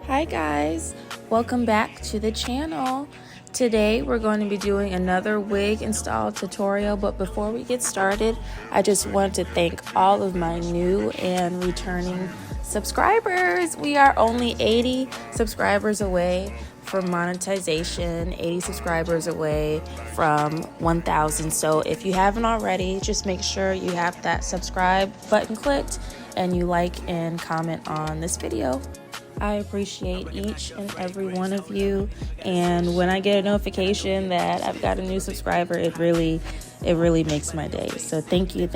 Hi guys, welcome back to the channel. Today we're going to be doing another wig install tutorial, but before we get started, I just want to thank all of my new and returning subscribers. We are only 80 subscribers away from monetization, 80 subscribers away from 1,000. So if you haven't already, just make sure you have that subscribe button clicked and you like and comment on this video. I appreciate each and every one of you, and when I get a notification that I've got a new subscriber, it really makes my day. So thank you.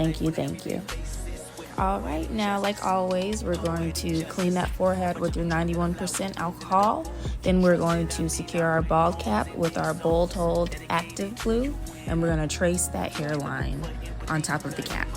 All right, now like always, we're going to clean that forehead with your 91% alcohol. Then we're going to secure our bald cap with our Bold Hold active glue, and we're going to trace that hairline on top of the cap.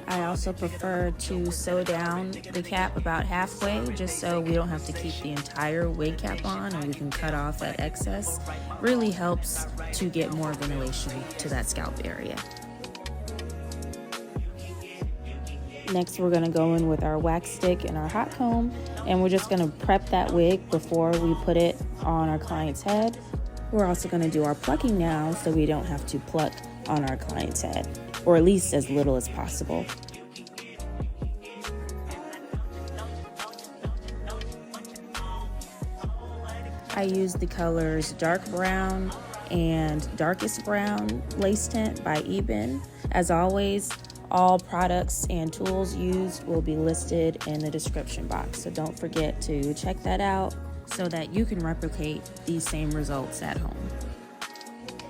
I also prefer to sew down the cap about halfway, just so we don't have to keep the entire wig cap on and we can cut off that excess. Really helps to get more ventilation to that scalp area. Next, we're going to go in with our wax stick and our hot comb, and we're just going to prep that wig before we put it on our client's head. We're also going to do our plucking now, so we don't have to pluck on our client's head, or at least as little as possible. I use the colors Dark Brown and Darkest Brown Lace Tint by Ebin. As always, all products and tools used will be listed in the description box, so don't forget to check that out so that you can replicate these same results at home.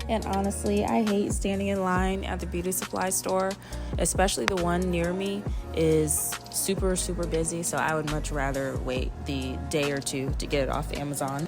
And honestly, I hate standing in line at the beauty supply store, especially the one near me is super busy, so I would much rather wait the day or two to get it off Amazon.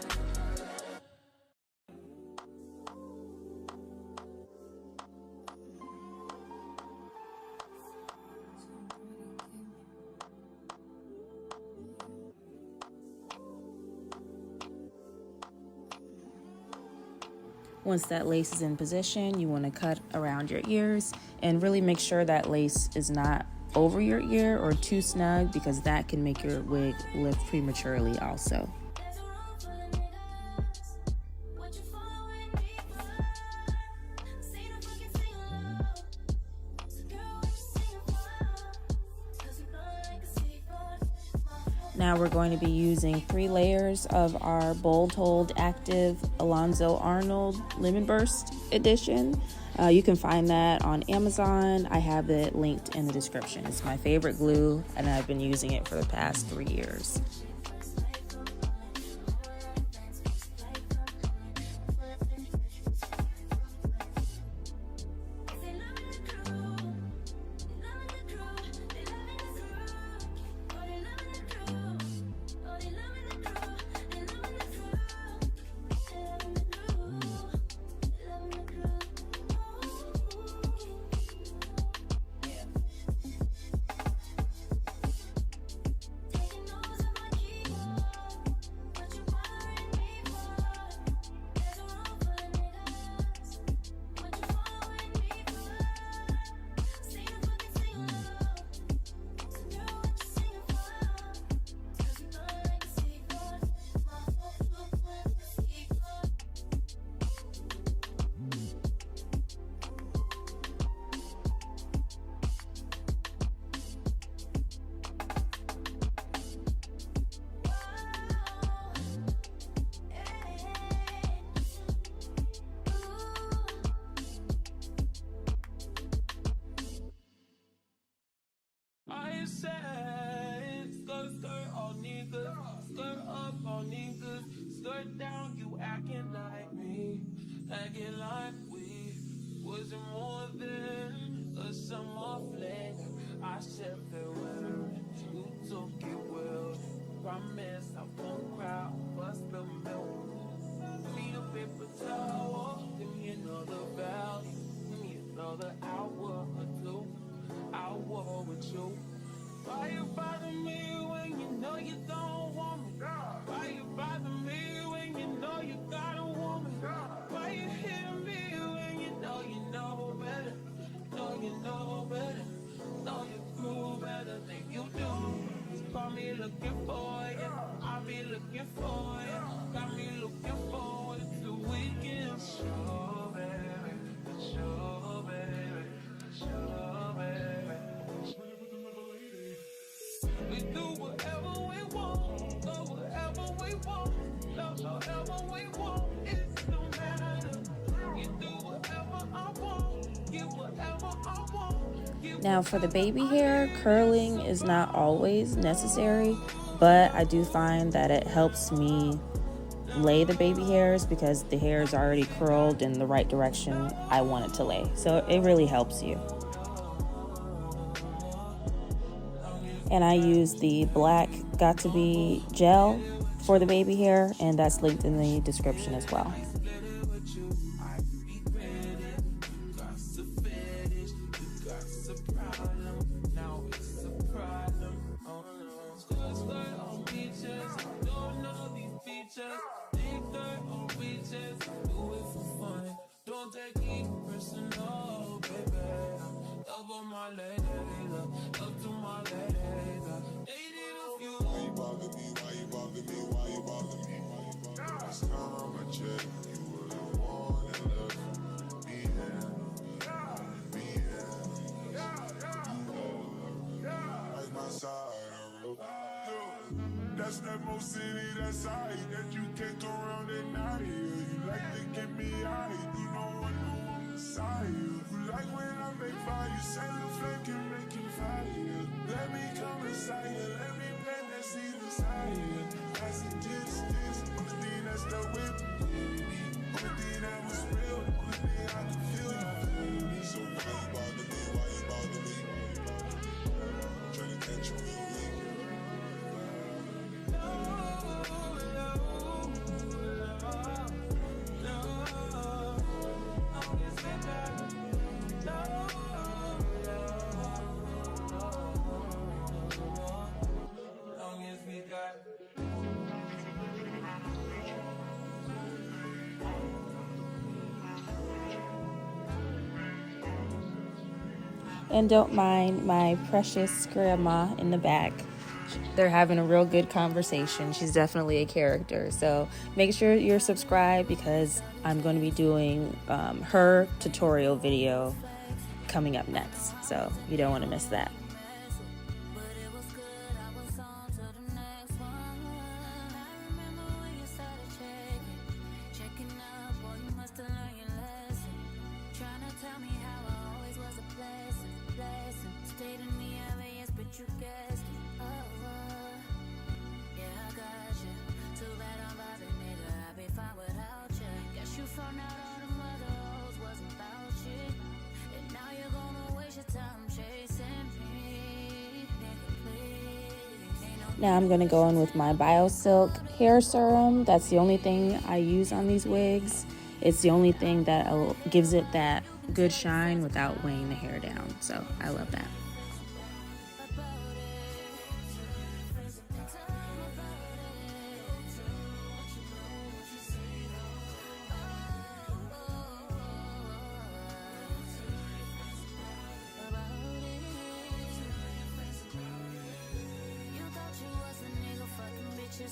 Once that lace is in position, you want to cut around your ears and really make sure that lace is not over your ear or too snug, because that can make your wig lift prematurely also. Now we're going to be using 3 layers of our Bold Hold Active Alonzo Arnold Lemon Burst edition. You can find that on Amazon. I have it linked in the description. It's my favorite glue, and I've been using it for the past 3 years. Skirt down, you acting like me, acting like we wasn't more than a summer fling. I said farewell, you took it well. Promise I won't cry, bust the milk. Need a paper towel, give me another value, give me another hour or two. I'll war with you. Why you bother me when you know you don't? looking for you. I be looking for you. Got me looking forward to weekend. Show, baby. Show, baby. Show, baby. We do whatever we want. Go wherever we want. Love however we want. It don't matter. You do whatever I want. Get whatever I want. Now for the baby hair, curling is not always necessary, but I do find that it helps me lay the baby hairs because the hair is already curled in the right direction I want it to lay. So it really helps you. And I use the black Got To Be gel for the baby hair, and that's linked in the description as well. Don't take it personal, baby. Love on my lady, love to my lady. Dated a few. Why you bother me? Why you bother me? Why you bother me? Last time I checked, you were the one that loved me. Like my side, that's that most city, that side that you can't go around at night. You like to get me high, you know I know I'm Messiah. You like when I make fire, you say the flame can make you fire. Let me come inside you, let me plant that seed inside you. As it distance, only thing that's the whip. Only thing that was real, only thing I can feel you. So why you bother me, why you bother me? Trying to catch you real weak. And don't mind my precious grandma in the back. They're having a real good conversation. She's definitely a character. So make sure you're subscribed because I'm going to be doing her tutorial video coming up next. So you don't want to miss that. Now I'm going to go in with my Biosilk hair serum. That's the only thing I use on these wigs. It's the only thing that gives it that good shine without weighing the hair down. So I love that.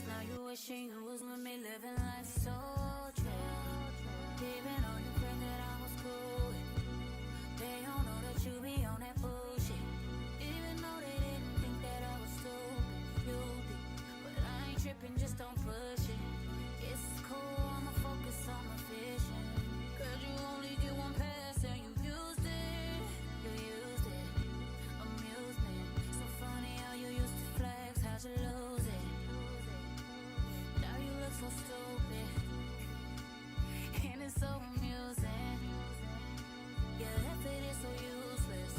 Now you wishing you was with me, living life so true. Even all your friends that I was cool with, they don't know that you be on that bullshit. Even though they didn't think that I was stupid, you be. But I ain't tripping, just don't push it. It's cool, I'ma focus on my vision. Cause you only get one pass and you used it. You used it, amusement. So funny how you used to flex, how'd you lose it? So stupid, and it's so amusing. Your effort is so useless.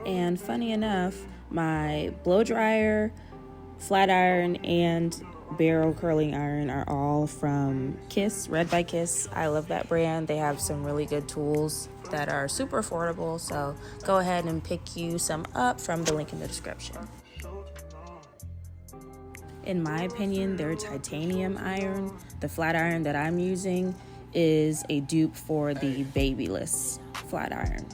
And funny enough, my blow dryer, flat iron, and barrel curling iron are all from Kiss, Red by Kiss. I love that brand. They have some really good tools that are super affordable, so go ahead and pick you some up from the link in the description. In my opinion, their titanium iron, the flat iron that I'm using, is a dupe for the babyless flat iron.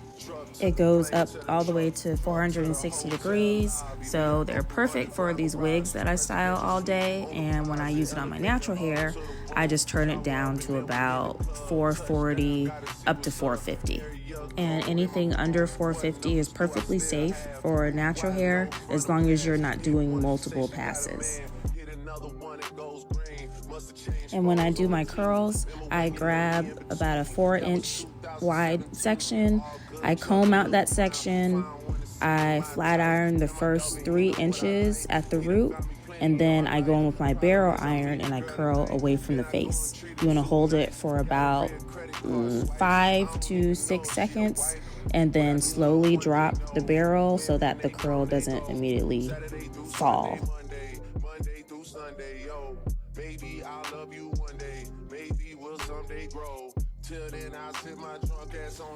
It goes up all the way to 460 degrees, so they're perfect for these wigs that I style all day. And when I use it on my natural hair, I just turn it down to about 440 up to 450. And anything under 450 is perfectly safe for natural hair as long as you're not doing multiple passes. And when I do my curls, I grab about a 4-inch wide section. I comb out that section. I flat iron the first 3 inches at the root, and then I go in with my barrel iron and I curl away from the face. You want to hold it for about 5 to 6 seconds and then slowly drop the barrel so that the curl doesn't immediately fall.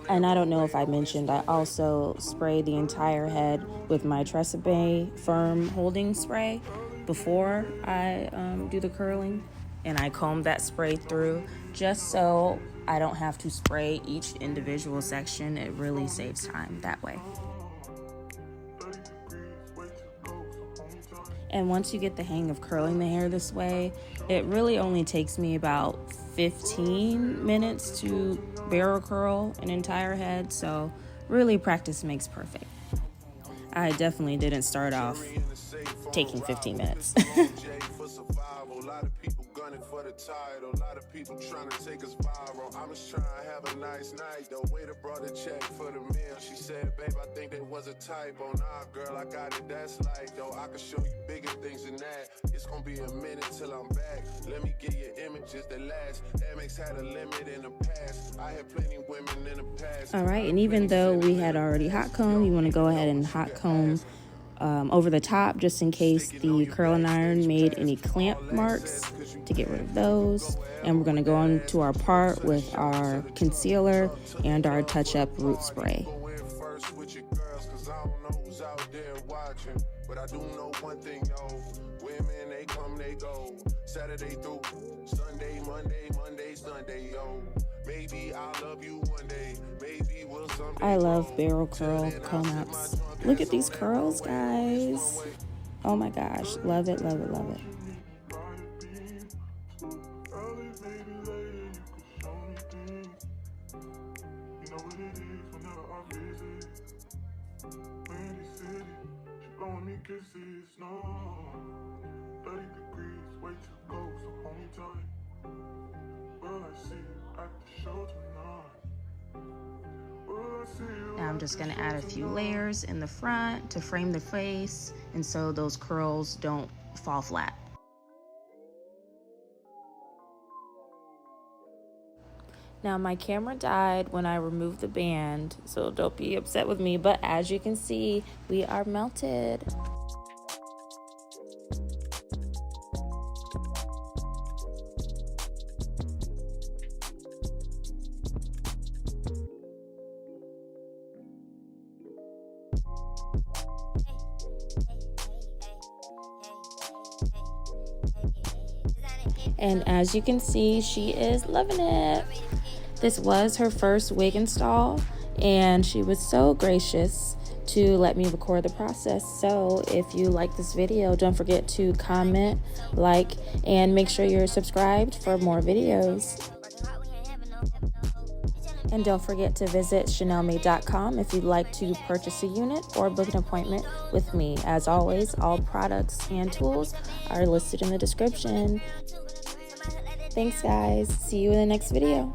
And I don't know if I mentioned, I also spray the entire head with my Tresemme firm holding spray before I do the curling, and I comb that spray through just so I don't have to spray each individual section. It really saves time that way. And once you get the hang of curling the hair this way, it really only takes me about 15 minutes to barrel curl an entire head, so really practice makes perfect. I definitely didn't start off taking 15 minutes. A lot of people trying to take us viral. I'm just trying to have a nice night. The waiter brought a check for the meal. She said, babe, I think there was a typo. Nah, girl, I got it, that's light, though. I can show you bigger things than that. It's gonna be a minute till I'm back. Let me get you images that last. Amex had a limit in the past. I had plenty women in the past. All right, and even though we had already hot combed, you want to go ahead and hot comb over the top just in case the curling iron made any clamp marks, to get rid of those. And we're going to go on to our part with our concealer and our touch-up root spray. But I do know one thing, yo. Women, they come, they go. Saturday through Sunday, Monday, Sunday, yo. Maybe I'll love you one day. Maybe we'll someday. I love barrel curl comb ups. Look at these curls, guys. Oh my gosh. Love it, love it, love it. Now I'm just going to add a few layers in the front to frame the face, and so those curls don't fall flat. Now my camera died when I removed the band, so don't be upset with me, but as you can see, we are melted. And as you can see, she is loving it. This was her first wig install, and she was so gracious to let me record the process. So if you like this video, don't forget to comment, like, and make sure you're subscribed for more videos. And don't forget to visit chanelmade.com if you'd like to purchase a unit or book an appointment with me. As always, all products and tools are listed in the description. Thanks, guys. See you in the next video.